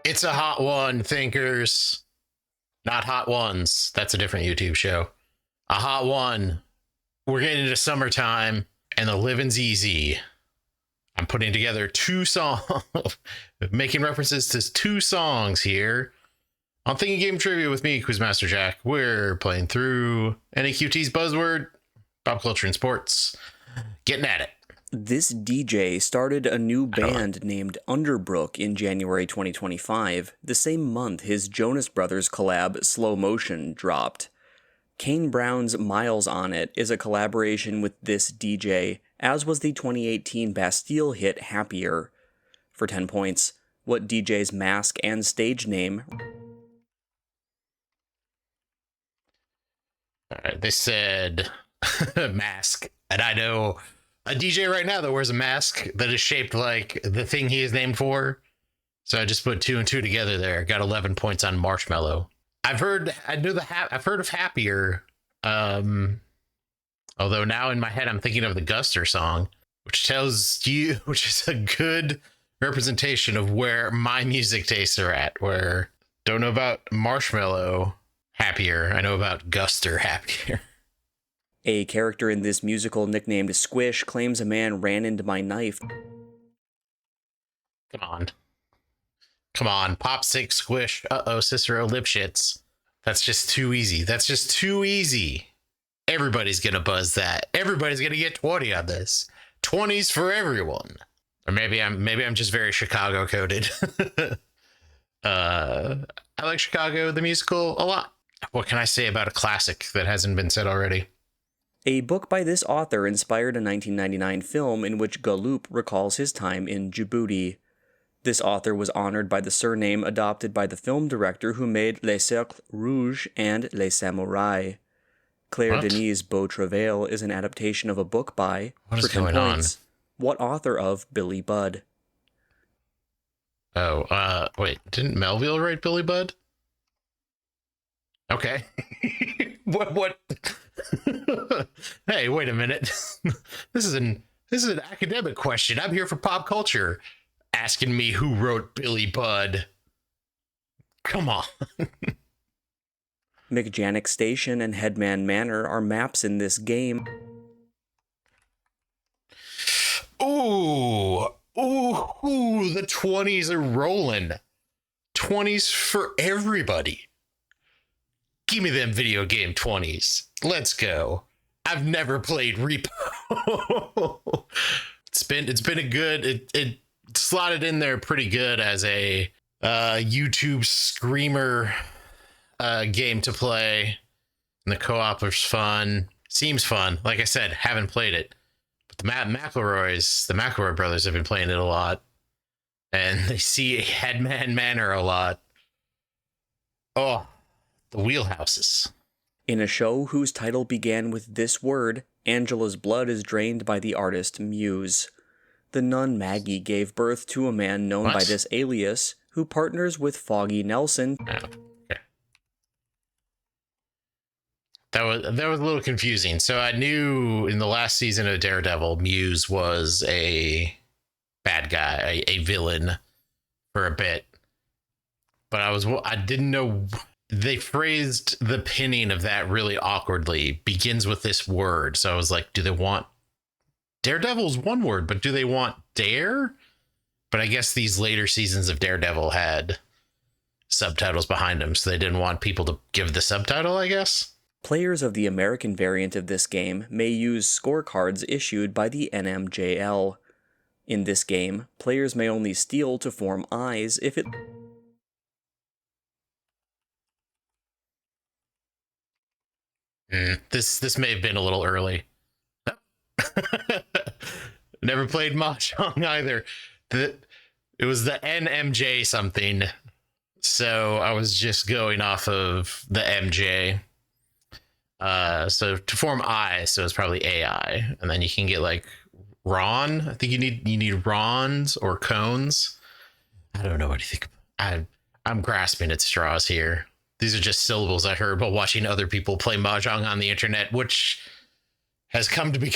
It's a hot one, thinkers. Not hot ones. That's a different YouTube show. A hot one. We're getting into summertime and the living's easy. I'm putting together two songs, making references to two songs here on Thinking Game Trivia with me, Quizmaster Jack. We're playing through NAQT's Buzzword, Pop Culture and Sports. Getting at it. This DJ started a new band named Underbrook in January 2025, the same month his Jonas Brothers collab Slow Motion dropped. Kane Brown's Miles on It is a collaboration with this DJ, as was the 2018 Bastille hit Happier. For 10 points, what DJ's mask and stage name? All right, they said mask, and I know a DJ right now that wears a mask that is shaped like the thing he is named for. So I just put two and two together there. Got 11 points on Marshmallow. I've heard of Happier. Although now in my head I'm thinking of the Guster song, which is a good representation of where my music tastes are at. Where don't know about Marshmallow Happier, I know about Guster Happier. A character in this musical nicknamed Squish claims a man ran into my knife. Come on, Pop Sick Squish. Cicero Lipschitz. That's just too easy. Everybody's gonna buzz that. Everybody's gonna get 20 on this. 20s for everyone. Or maybe I'm just very Chicago coded. I like Chicago the musical a lot. What can I say about a classic that hasn't been said already? A book by this author inspired a 1999 film in which Galoob recalls his time in Djibouti. This author was honored by the surname adopted by the film director who made Les Cercles Rouges and Les Samouraïs. Claire Denis' Beau Travail is an adaptation of a book by, what is going on? What author of Billy Budd? Wait, didn't Melville write Billy Budd? Okay. What? Hey, wait a minute. This is an academic question. I'm here for pop culture. Asking me who wrote Billy Budd. Come on. McJanick Station and Headman Manor are maps in this game. Ooh, the 20s are rolling. 20s for everybody. Give me them video game 20s. Let's go. I've never played Repo. It's been a good, it slotted in there pretty good as a YouTube screamer game to play. And the co-op was fun. Seems fun. Like I said, haven't played it. But the McElroy brothers have been playing it a lot. And they see Headman Manor a lot. Oh, the wheelhouses. In a show whose title began with this word, Angela's blood is drained by the artist Muse. The nun Maggie gave birth to a man known by this alias, who partners with Foggy Nelson. Oh, okay. That was a little confusing. So I knew in the last season of Daredevil, Muse was a bad guy, a villain for a bit. But I didn't know. They phrased the pinning of that really awkwardly. Begins with this word. So I was like, do they want Daredevil's one word, but do they want dare? But I guess these later seasons of Daredevil had subtitles behind them, so they didn't want people to give the subtitle, I guess. Players of the American variant of this game may use scorecards issued by the NMJL. In this game, players may only steal to form eyes if it... This may have been a little early. Never played Mahjong either. It was the NMJ something. So I was just going off of the MJ. So to form I, so it's probably AI. And then you can get like Ron. I think you need Rons or cones. I don't know what you think. I'm grasping at straws here. These are just syllables I heard while watching other people play Mahjong on the internet, which has come to be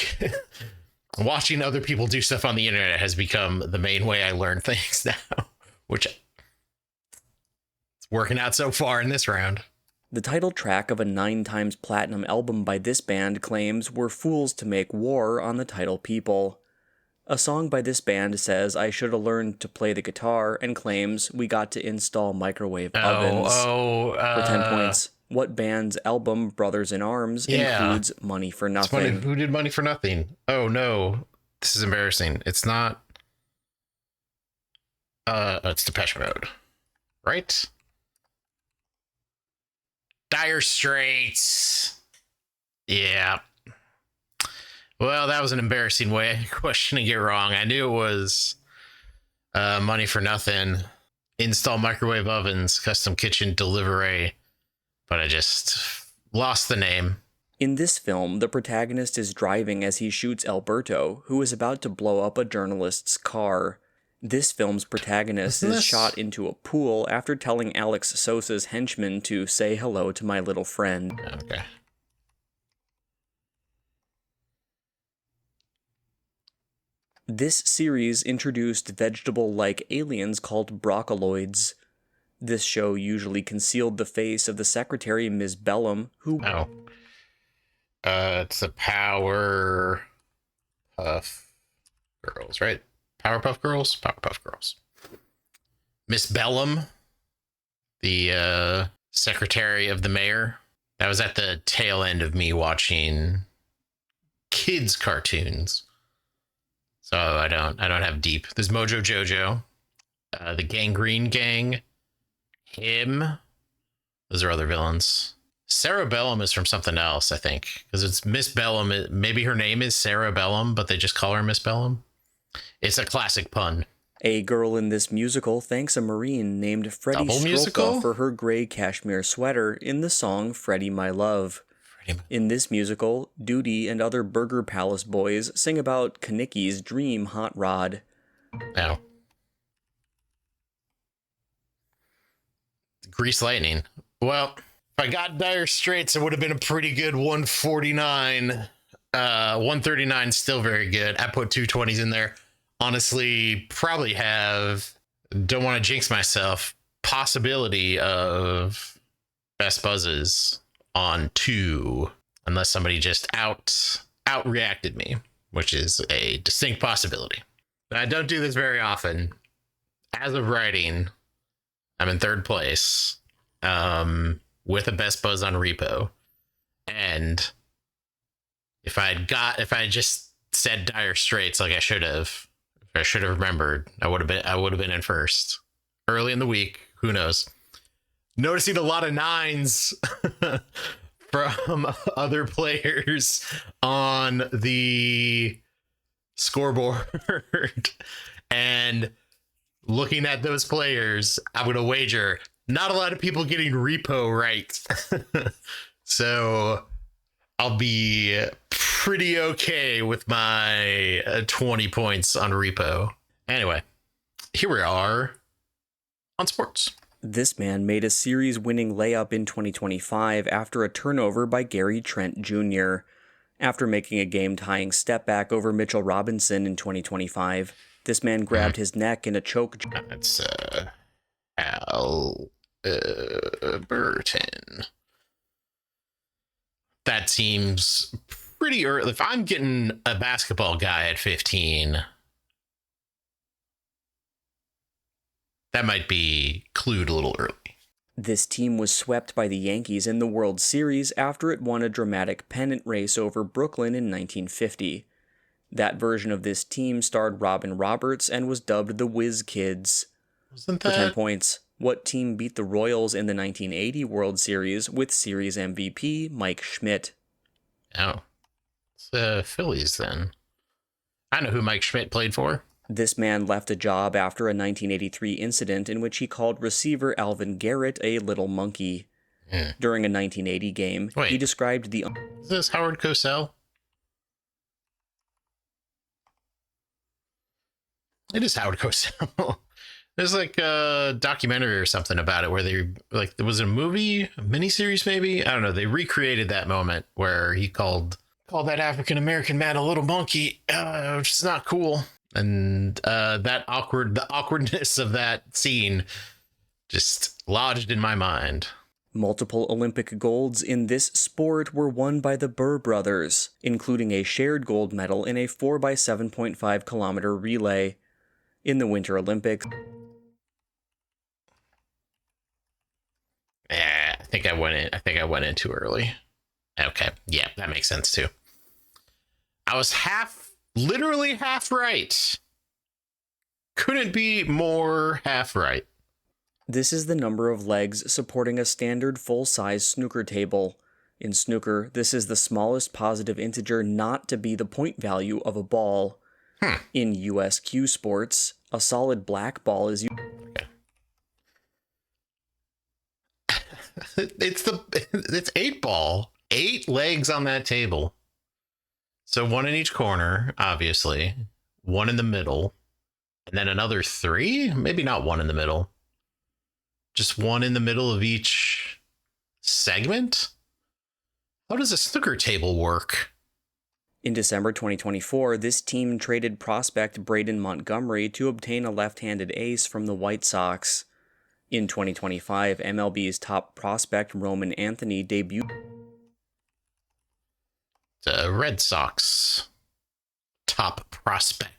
watching other people do stuff on the internet has become the main way I learn things now, which Working out so far in this round. The title track of a 9 times platinum album by this band claims we're fools to make war on the title people. A song by this band says I should have learned to play the guitar and claims we got to install microwave ovens. For 10 points. What band's album, Brothers in Arms, includes Money for Nothing? Who did Money for Nothing? Oh, no. This is embarrassing. It's not... it's Depeche Mode. Right? Dire Straits. Yeah. Well, that was an embarrassing way of questioning it wrong. I knew it was Money for Nothing. Install microwave ovens, custom kitchen delivery. But I just lost the name. In this film, the protagonist is driving as he shoots Alberto, who is about to blow up a journalist's car. This film's protagonist is shot into a pool after telling Alex Sosa's henchman to say hello to my little friend. Okay. This series introduced vegetable-like aliens called broccoloids. This show usually concealed the face of the secretary, Ms. Bellum, who... Oh. It's the Powerpuff Girls, right? Powerpuff Girls? Powerpuff Girls. Miss Bellum, the secretary of the mayor. That was at the tail end of me watching kids cartoons. So I don't have deep. There's Mojo Jojo, the Gangrene Gang, him. Those are other villains. Sarah Bellum is from something else, I think, because it's Miss Bellum. Maybe her name is Sarah Bellum, but they just call her Miss Bellum. It's a classic pun. A girl in this musical thanks a Marine named Freddie Strolka for her gray cashmere sweater in the song Freddie My Love. In this musical, Duty and other Burger Palace boys sing about Kanicki's dream hot rod. Oh. Grease Lightning. Well, if I got Dire Straits, it would have been a pretty good 149. 139 still very good. I put 220s in there. Honestly, probably have, don't want to jinx myself, possibility of best buzzes on 2, unless somebody just outreacted me, which is a distinct possibility. But I don't do this very often. As of writing, I'm in 3rd place with a best buzz on repo. And if I just said Dire Straits like I should have remembered, I would have been in first. Early in the week, who knows? Noticing a lot of 9s from other players on the scoreboard. And looking at those players, I'm going to wager not a lot of people getting repo right. So I'll be pretty okay with my 20 points on repo. Anyway, here we are on sports. This man made a series-winning layup in 2025 after a turnover by Gary Trent Jr. After making a game-tying step-back over Mitchell Robinson in 2025, this man grabbed his neck in a choke. That's Al Burton. That seems pretty early. If I'm getting a basketball guy at 15, that might be clued a little early. This team was swept by the Yankees in the World Series after it won a dramatic pennant race over Brooklyn in 1950. That version of this team starred Robin Roberts and was dubbed the Whiz Kids. Wasn't that... For 10 points, what team beat the Royals in the 1980 World Series with Series MVP Mike Schmidt? Oh, it's the Phillies then. I know who Mike Schmidt played for. This man left a job after a 1983 incident in which he called receiver Alvin Garrett a little monkey. During a 1980 game, he described the... Is this Howard Cosell? It is Howard Cosell. There's like a documentary or something about it where they, like, there was a movie, a miniseries maybe? I don't know. They recreated that moment where he called that African-American man a little monkey, which is not cool. And the awkwardness of that scene just lodged in my mind. Multiple Olympic golds in this sport were won by the Burr brothers, including a shared gold medal in a 4x7.5 kilometer relay. In the Winter Olympics, I think I went in too early. Okay, yeah, that makes sense too. I was literally half right. Couldn't be more half right. this is the number of legs supporting a standard full-size snooker table. In snooker, this is the smallest positive integer not to be the point value of a ball. In US cue sports, a solid black ball is used. It's 8 ball. 8 legs on that table. So 1 in each corner, obviously. 1 in the middle. And then another 3? Maybe not 1 in the middle. Just 1 in the middle of each segment? How does a snooker table work? In December 2024, this team traded prospect Braden Montgomery to obtain a left-handed ace from the White Sox. In 2025, MLB's top prospect Roman Anthony debuted. The Red Sox top prospect.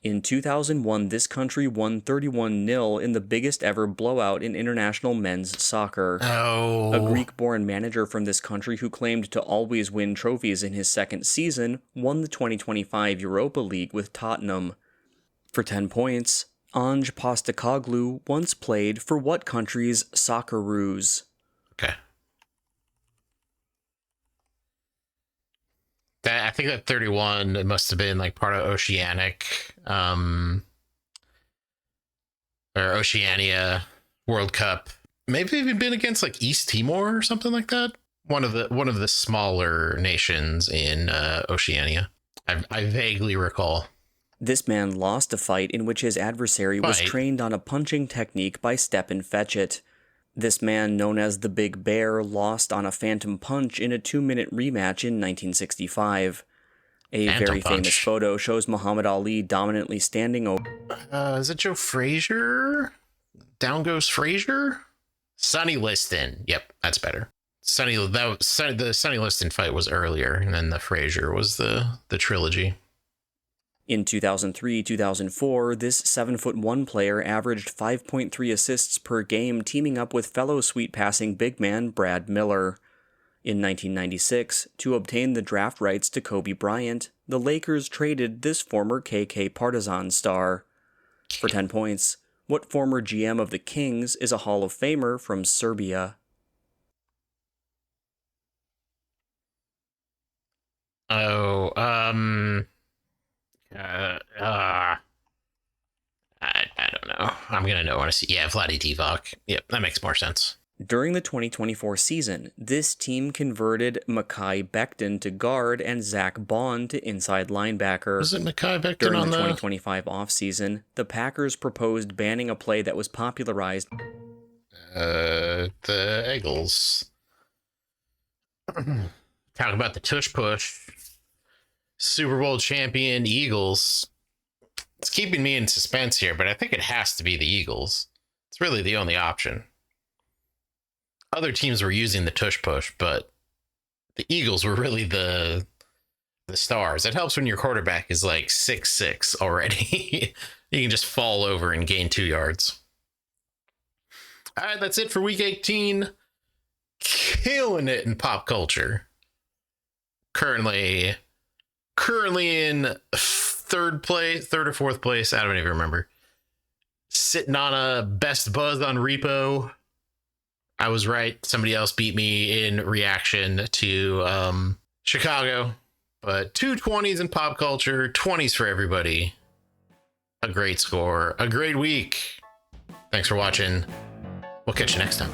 In 2001, this country won 31-0 in the biggest ever blowout in international men's soccer. Oh. A Greek-born manager from this country who claimed to always win trophies in his second season won the 2025 Europa League with Tottenham. For 10 points, Ange Postecoglou once played for what country's Socceroos? Okay. I think that 31, it must have been like part of Oceanic, or Oceania World Cup. Maybe even been against like East Timor or something like that. One of the smaller nations in Oceania. I vaguely recall. This man lost a fight in which his adversary was trained on a punching technique by Stepin Fetchit. This man, known as the Big Bear, lost on a phantom punch in a 2-minute rematch in 1965. A very famous photo shows Muhammad Ali dominantly standing over. Is it Joe Frazier? Down goes Frazier? Sonny Liston. Yep, that's better. The Sonny Liston fight was earlier, and then the Frazier was the trilogy. In 2003-2004, this 7'1" player averaged 5.3 assists per game, teaming up with fellow sweet-passing big man Brad Miller. In 1996, to obtain the draft rights to Kobe Bryant, the Lakers traded this former KK Partizan star. For 10 points, what former GM of the Kings is a Hall of Famer from Serbia? I don't know. I'm gonna know. I want to see. Yeah, Vlade Divac. Yep, that makes more sense. During the 2024 season, this team converted Mekhi Becton to guard and Zach Bond to inside linebacker. Was it Mekhi Becton During on the 2025 offseason, the Packers proposed banning a play that was popularized. The Eagles. Talk about the tush push. Super Bowl champion Eagles. It's keeping me in suspense here, but I think it has to be the Eagles. It's really the only option. Other teams were using the tush push, but the Eagles were really the stars. It helps when your quarterback is like 6'6" already. You can just fall over and gain 2 yards. All right, that's it for week 18. Killing it in pop culture. Currently in third or fourth place. I don't even remember. Sitting on a best buzz on Repo. I was right. Somebody else beat me in reaction to Chicago. But 2 20s in pop culture, 20s for everybody. A great score, a great week. Thanks for watching. We'll catch you next time.